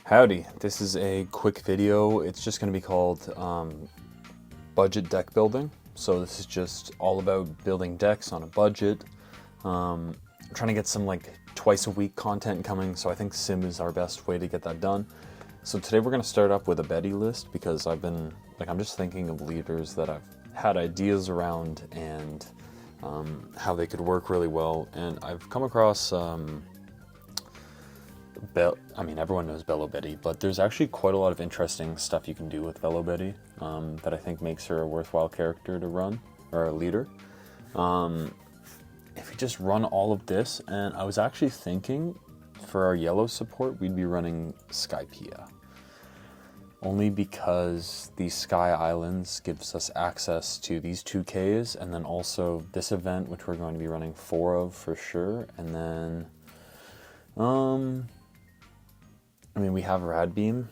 Howdy, this is a quick video. It's just going to be called budget deck building. So this is just all about building decks on a budget. I'm trying to get some like twice a week content coming, so I think Sim is our best way to get that done. So today we're going to start up with a Betty list because I'm just thinking of leaders that I've had ideas around and how they could work really well. And I've come across everyone knows Bello Betty, but there's actually quite a lot of interesting stuff you can do with Bello Betty that I think makes her a worthwhile character to run, or a leader. If you just run all of this, and I was actually thinking for our yellow support, we'd be running Skypea. Only because these Sky Islands gives us access to these 2Ks, and then also this event, which we're going to be running 4 of for sure, and then we have Rad Beam.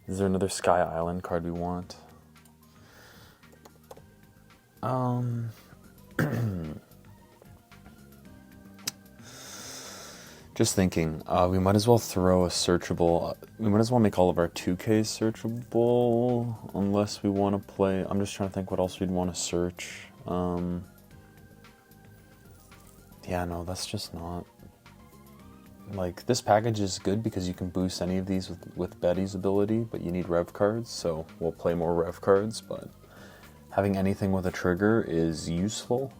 Is there another Sky Island card we want? Just thinking, we might as well throw a searchable, we might as well make all of our 2Ks searchable, unless we want to play, I'm just trying to think what else we'd want to search. Yeah, no, that's just not, like, this package is good because you can boost any of these with Betty's ability, but you need rev cards, so we'll play more rev cards, but having anything with a trigger is useful.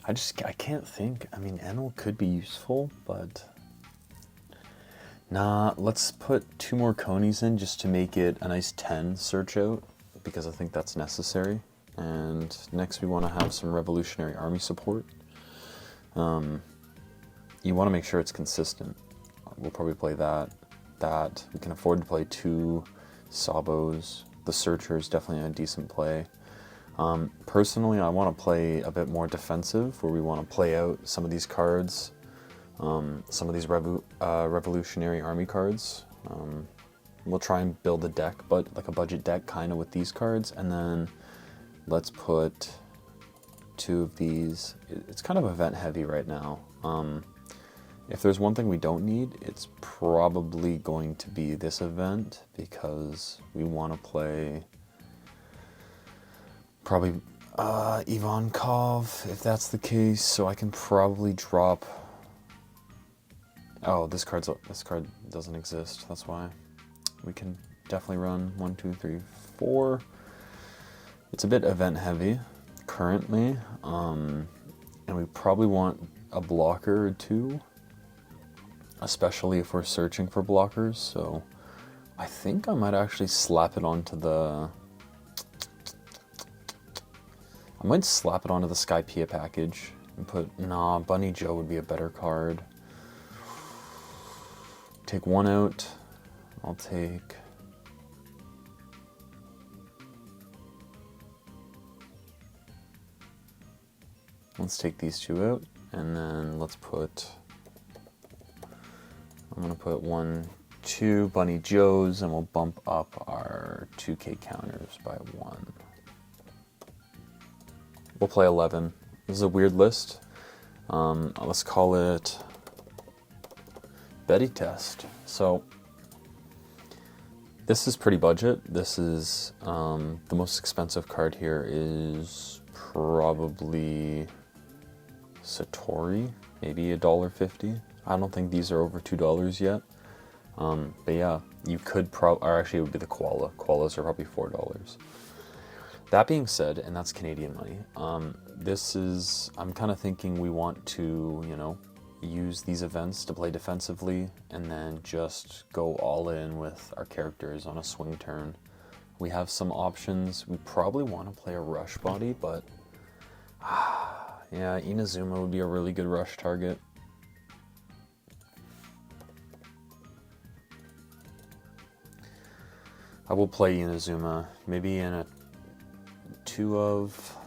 I can't think. I mean, Enel could be useful, but nah, let's put 2 more conies in just to make it a nice 10 search out, because I think that's necessary. And next we want to have some Revolutionary Army support. You want to make sure it's consistent. We'll probably play that. We can afford to play 2 Sabos. The Searcher is definitely a decent play. Personally, I want to play a bit more defensive, where we want to play out some of these cards, some of these Revolutionary Army cards. We'll try and build a deck, but like a budget deck kind of with these cards, and then let's put 2 of these. It's kind of event heavy right now. If there's one thing we don't need, it's probably going to be this event, because we want to play probably Ivankov, if that's the case, so I can probably drop... Oh, this card doesn't exist, that's why. We can definitely run 1, 2, 3, 4. It's a bit event heavy currently, and we probably want a blocker or 2, especially if we're searching for blockers, so I think I might actually slap it onto the... I might slap it onto the Skypea package and put... Nah, Bunny Joe would be a better card. Take 1 out. I'll take... Let's take these 2 out, and then let's put... I'm going to put 1, 2 Bunny Joes, and we'll bump up our 2K counters by 1. We'll play 11. This is a weird list. Let's call it Betty Test. So this is pretty budget. This is the most expensive card here is probably Satori, maybe $1.50. I don't think these are over $2 yet. But yeah, you could or actually it would be the koala. Koalas are probably $4. That being said, and that's Canadian money, I'm kind of thinking we want to, use these events to play defensively and then just go all in with our characters on a swing turn. We have some options. We probably want to play a rush body, but yeah, Inazuma would be a really good rush target. I will play Inazuma, maybe in a 2 of...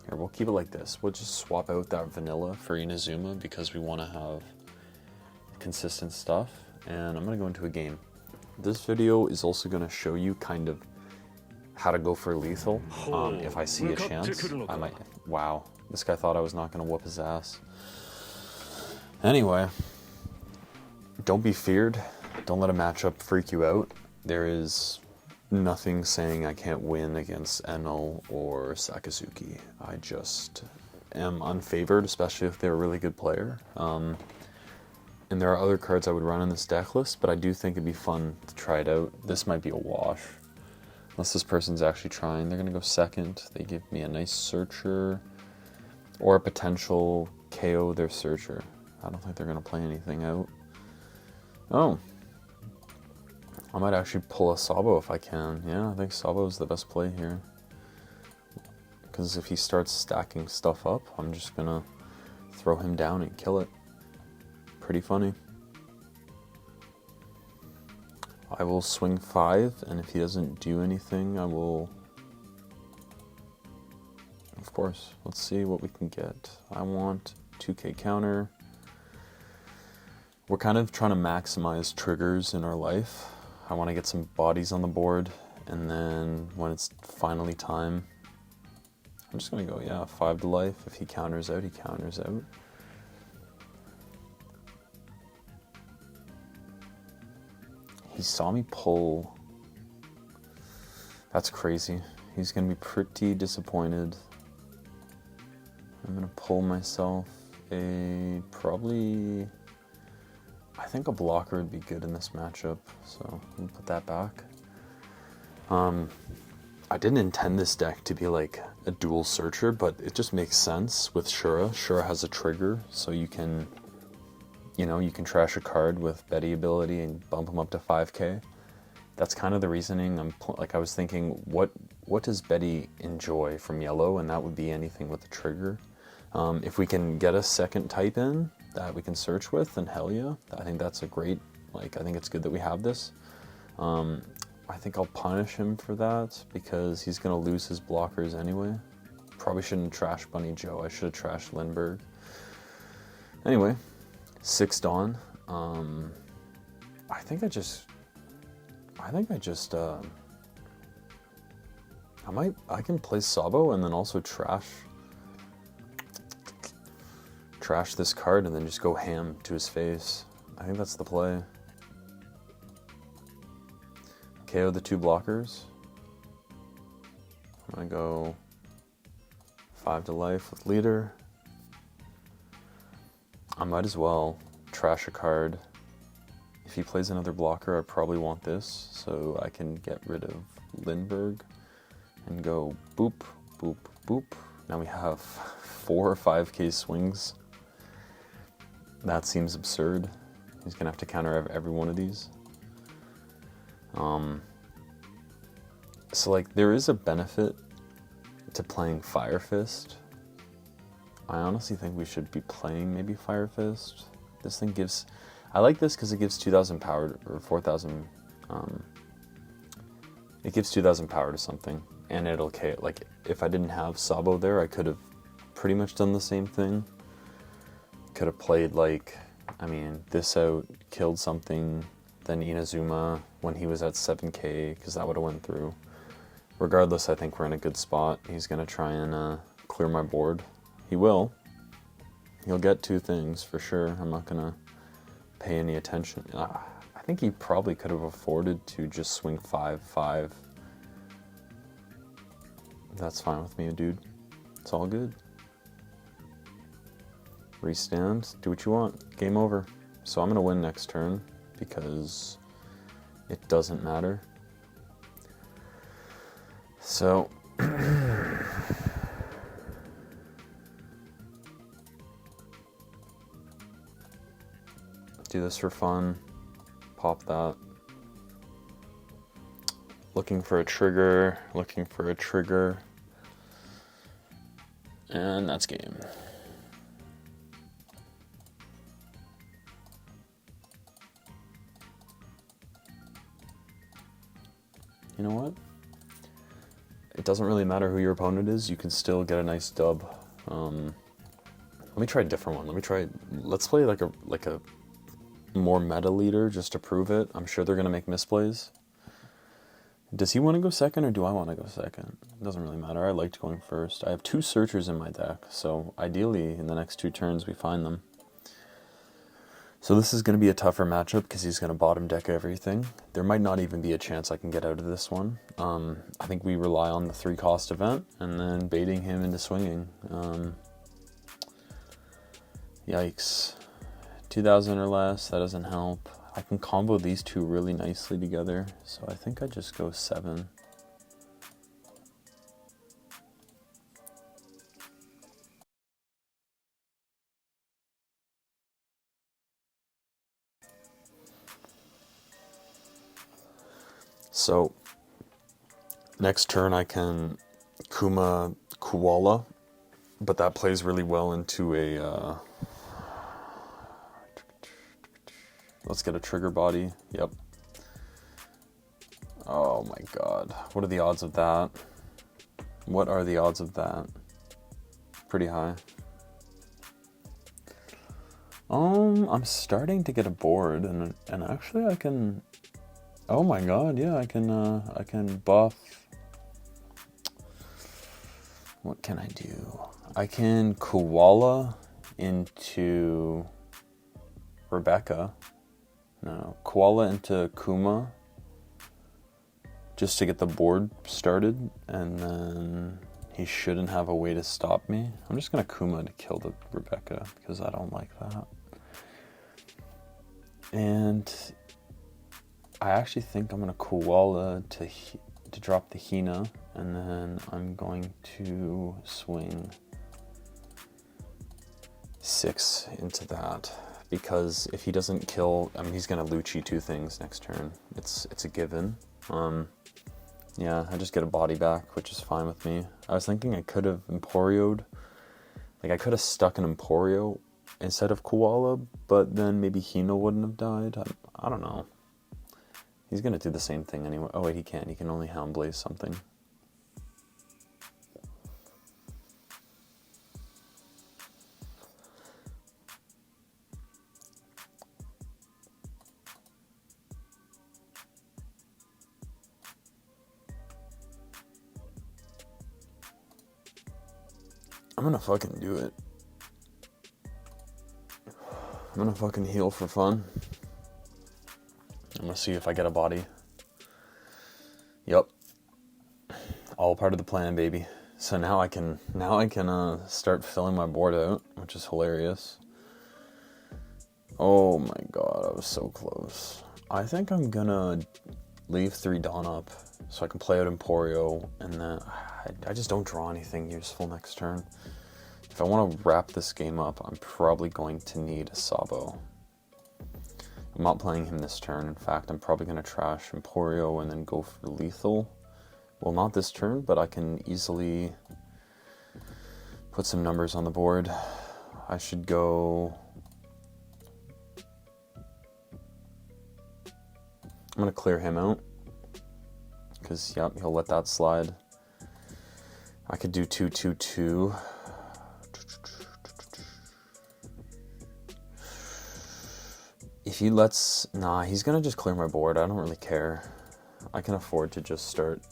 Here, we'll keep it like this. We'll just swap out that vanilla for Inazuma because we want to have consistent stuff. And I'm going to go into a game. This video is also going to show you kind of how to go for lethal. If I see a chance, I might. Wow, this guy thought I was not going to whoop his ass. Anyway, don't be feared. Don't let a matchup freak you out. There is nothing saying I can't win against Eno or Sakazuki. I just am unfavored, especially if they're a really good player. And there are other cards I would run in this deck list, but I do think it'd be fun to try it out. This might be a wash. Unless this person's actually trying. They're going to go second. They give me a nice searcher or a potential KO their searcher. I don't think they're going to play anything out. Oh. I might actually pull a Sabo if I can. Yeah, I think Sabo is the best play here. Because if he starts stacking stuff up, I'm just going to throw him down and kill it. Pretty funny. I will swing 5, and if he doesn't do anything, I will... Of course, let's see what we can get. I want 2k counter. We're kind of trying to maximize triggers in our life. I want to get some bodies on the board, and then when it's finally time, I'm just going to go, yeah, 5 to life. If he counters out, he counters out. He saw me pull. That's crazy. He's going to be pretty disappointed. I'm going to pull myself a probably... I think a blocker would be good in this matchup, so I'm put that back. I didn't intend this deck to be like a dual searcher, but it just makes sense with Shura. Shura has a trigger, so you can... You know, you can trash a card with Betty ability and bump him up to 5k. That's kind of the reasoning. I was thinking, what does Betty enjoy from yellow? And that would be anything with a trigger. If we can get a second type in that we can search with, then hell yeah. I think that's a great, I think it's good that we have this. I think I'll punish him for that because he's going to lose his blockers anyway. Probably shouldn't trash Bunny Joe. I should have trashed Lindbergh. Anyway. 6 Dawn. I can play Sabo and then also trash this card and then just go ham to his face. I think that's the play. KO the 2 blockers. I'm gonna go 5 to life with leader. I might as well trash a card. If he plays another blocker, I probably want this, so I can get rid of Lindbergh and go boop, boop, boop. Now we have 4 or 5k swings. That seems absurd. He's gonna have to counter every one of these. So there is a benefit to playing Fire Fist. I honestly think we should be playing maybe Fire Fist. This thing gives... I like this because it gives 2,000 power, or 4,000... it gives 2,000 power to something, and it'll... if I didn't have Sabo there, I could have pretty much done the same thing. Could have played, this out, killed something, then Inazuma when he was at 7k, because that would have went through. Regardless, I think we're in a good spot. He's going to try and clear my board. He will. He'll get 2 things for sure. I'm not gonna pay any attention. I think he probably could have afforded to just swing 5-5. That's fine with me, dude. It's all good. Restand. Do what you want. Game over. So I'm gonna win next turn because it doesn't matter. So... do this for fun, pop that. Looking for a trigger, and that's game. You know what? It doesn't really matter who your opponent is, you can still get a nice dub. Let me try a different one. Let's play like a more meta leader just to prove it. I'm sure they're gonna make misplays. Does he want to go second or do I want to go second? It doesn't really matter. I liked going first. I have 2 searchers in my deck, so ideally in the next 2 turns we find them. So this is going to be a tougher matchup because he's going to bottom deck everything. There might not even be a chance I can get out of this one. I think we rely on the 3-cost event and then baiting him into swinging. Yikes. 2,000 or less, that doesn't help. I can combo these 2 really nicely together, so I think I just go 7. So, next turn I can Kuma Koala, but that plays really well into a... let's get a trigger body. Yep. Oh my god. What are the odds of that? What are the odds of that? Pretty high. I'm starting to get a board, and actually I can... Oh my god, yeah, I can buff... What can I do? I can Koala into Rebecca. No, Koala into Kuma, just to get the board started, and then he shouldn't have a way to stop me. I'm just gonna Kuma to kill the Rebecca, because I don't like that. And I actually think I'm gonna Koala to drop the Hina, and then I'm going to swing 6 into that. Because if he doesn't kill, I mean, he's gonna Lucci 2 things next turn. It's a given. Yeah, I just get a body back, which is fine with me. I was thinking I could have Emporio'd. Like, I could have stuck an Emporio instead of Koala, but then maybe Hina wouldn't have died. I don't know. He's gonna do the same thing anyway. Oh wait, he can't. He can only Hound Blaze something. I'm gonna fucking do it. I'm gonna fucking heal for fun. I'm gonna see if I get a body. Yep. All part of the plan, baby. So now I can start filling my board out, which is hilarious. Oh my god, I was so close. I think I'm gonna leave 3 Dawn up so I can play out Emporio, and then I just don't draw anything useful next turn. If I want to wrap this game up, I'm probably going to need a Sabo. I'm not playing him this turn. In fact, I'm probably going to trash Emporio and then go for lethal. Well, not this turn, but I can easily put some numbers on the board. I should go... I'm going to clear him out, because, yep, he'll let that slide. I could do 2-2-2. If he lets... Nah, he's going to just clear my board. I don't really care. I can afford to just start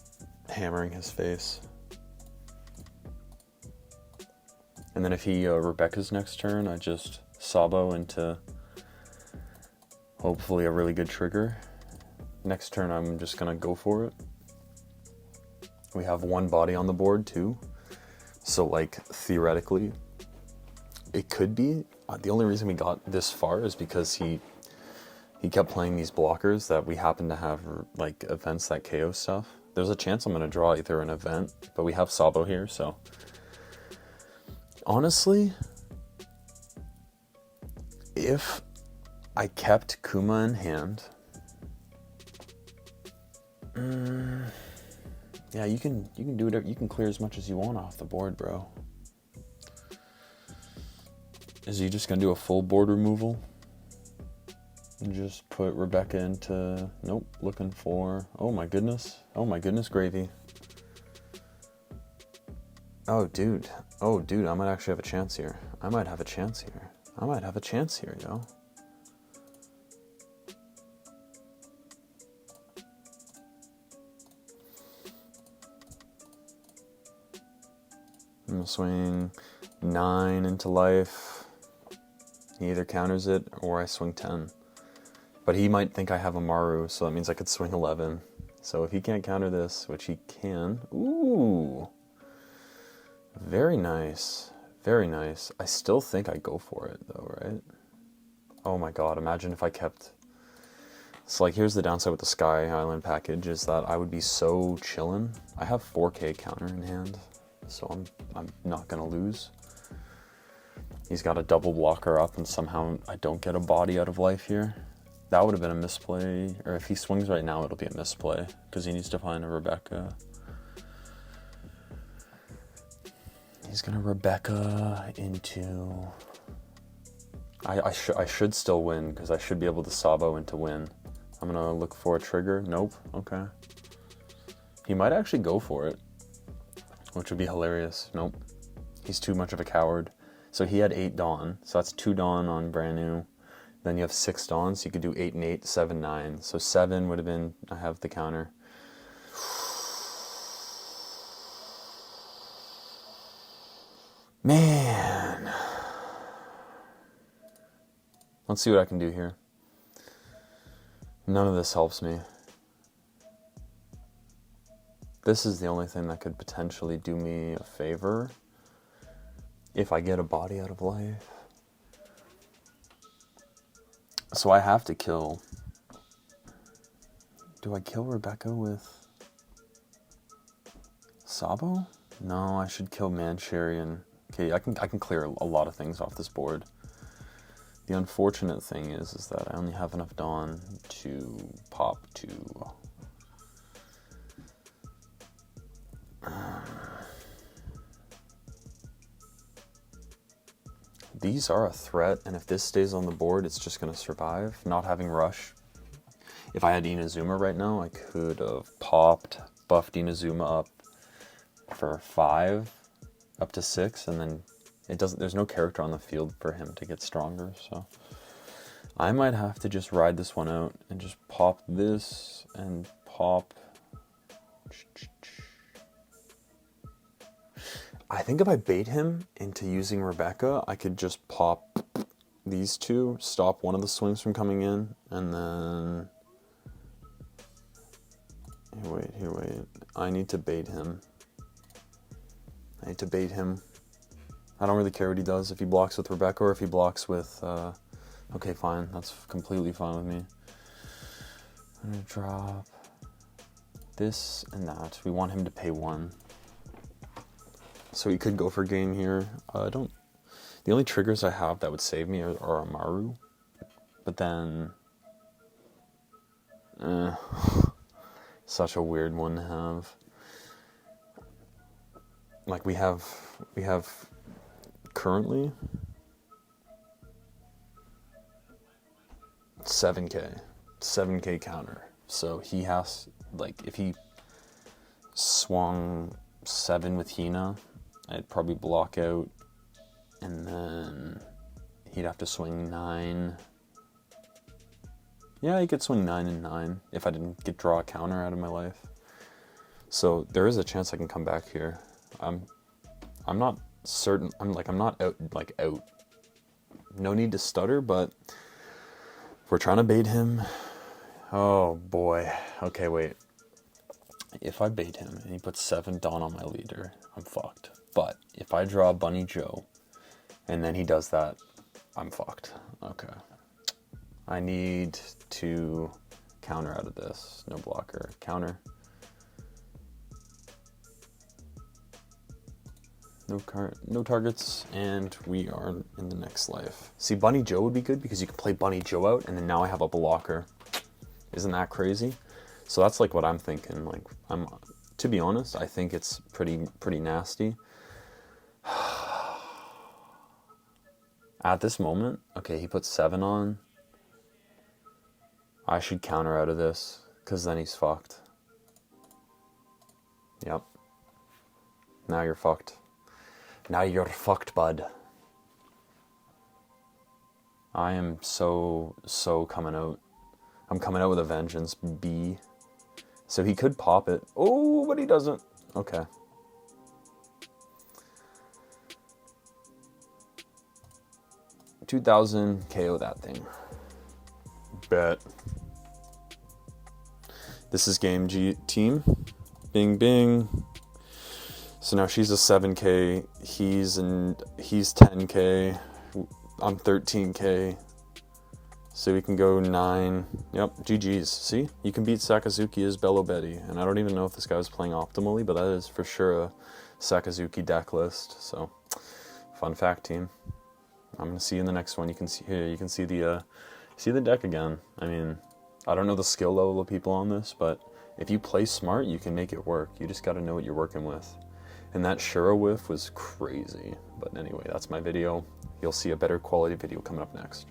hammering his face. And then if he Rebecca's next turn, I just Sabo into hopefully a really good trigger. Next turn, I'm just going to go for it. We have 1 body on the board, too. So, like, theoretically, it could be. The only reason we got this far is because he kept playing these blockers that we happen to have, like, events that KO stuff. There's a chance I'm going to draw either an event, but we have Sabo here, so... Honestly, if I kept Kuma in hand... yeah, you can do whatever. You can clear as much as you want off the board, bro. Is he just gonna do a full board removal? And just put Rebecca into... Nope, looking for... Oh my goodness. Oh my goodness, gravy. Oh, dude. Oh, dude, I might actually have a chance here. I might have a chance here, yo. I'm gonna swing 9 into life. He either counters it or I swing 10. But he might think I have a Maru, so that means I could swing 11. So if he can't counter this, which he can, ooh, very nice, very nice. I still think I go for it though, right? Oh my god, imagine if I kept... So like here's the downside with the Sky Island package is that I would be so chillin'. I have 4k counter in hand, so I'm not gonna lose. He's got a double blocker up and somehow I don't get a body out of life here. That would have been a misplay, or if he swings right now, it'll be a misplay, because he needs to find a Rebecca. He's gonna Rebecca into... I should still win, because I should be able to Sabo into win. I'm gonna look for a trigger. Nope. Okay. He might actually go for it, which would be hilarious. Nope. He's too much of a coward. So he had 8 Dawn, so that's 2 Dawn on brand new. Then you have 6 Dawn, so you could do 8 and 8, 7, 9. So 7 would have been, I have the counter. Man. Let's see what I can do here. None of this helps me. This is the only thing that could potentially do me a favor. If I get a body out of life. So I have to kill. Do I kill Rebecca with Sabo? No, I should kill Manchurian. Okay, I can clear a lot of things off this board. The unfortunate thing is that I only have enough Dawn to pop to... These are a threat, and if this stays on the board, it's just going to survive. Not having Rush. If I had Inazuma right now, I could have buffed Inazuma up for 5, up to 6, and then there's no character on the field for him to get stronger, so I might have to just ride this one out and just pop this and pop... I think if I bait him into using Rebecca, I could just pop these two, stop one of the swings from coming in, and then... Here, wait. I need to bait him. I don't really care what he does, if he blocks with Rebecca or if he blocks with... Okay, fine. That's completely fine with me. I'm gonna drop this and that. We want him to pay 1. So he could go for game here. The only triggers I have that would save me are Amaru. But then... such a weird one to have. Like we have currently 7k counter. So he has, like, if he swung 7 with Hina, I'd probably block out, and then he'd have to swing 9. Yeah, he could swing 9 and 9 if I didn't draw a counter out of my life. So there is a chance I can come back here. I'm not certain. I'm not out. No need to stutter, but we're trying to bait him. Oh boy. Okay, wait. If I bait him and he puts 7 Dawn on my leader, I'm fucked. But if I draw Bunny Joe and then he does that, I'm fucked. Okay. I need to counter out of this. No blocker. Counter. No targets, and we are in the next life. See, Bunny Joe would be good because you can play Bunny Joe out, and then now I have a blocker. Isn't that crazy? So that's like what I'm thinking. Like, to be honest, I think it's pretty nasty. At this moment, okay, he puts 7 on. I should counter out of this, because then he's fucked. Yep. Now you're fucked. Now you're fucked, bud. I am so coming out. I'm coming out with a vengeance, B. So he could pop it. Oh, but he doesn't. Okay. 2,000 KO that thing. Bet. This is game G team. Bing bing. So now she's a 7K, he's 10K, I'm 13K. So we can go 9. Yep, GG's. See? You can beat Sakazuki as Bello Betty. And I don't even know if this guy was playing optimally, but that is for sure a Sakazuki deck list. So, fun fact, team. I'm going to see you in the next one. You can see here, you can see the deck again. I mean, I don't know the skill level of people on this, but if you play smart, you can make it work. You just got to know what you're working with. And that Shura whiff was crazy. But anyway, that's my video. You'll see a better quality video coming up next.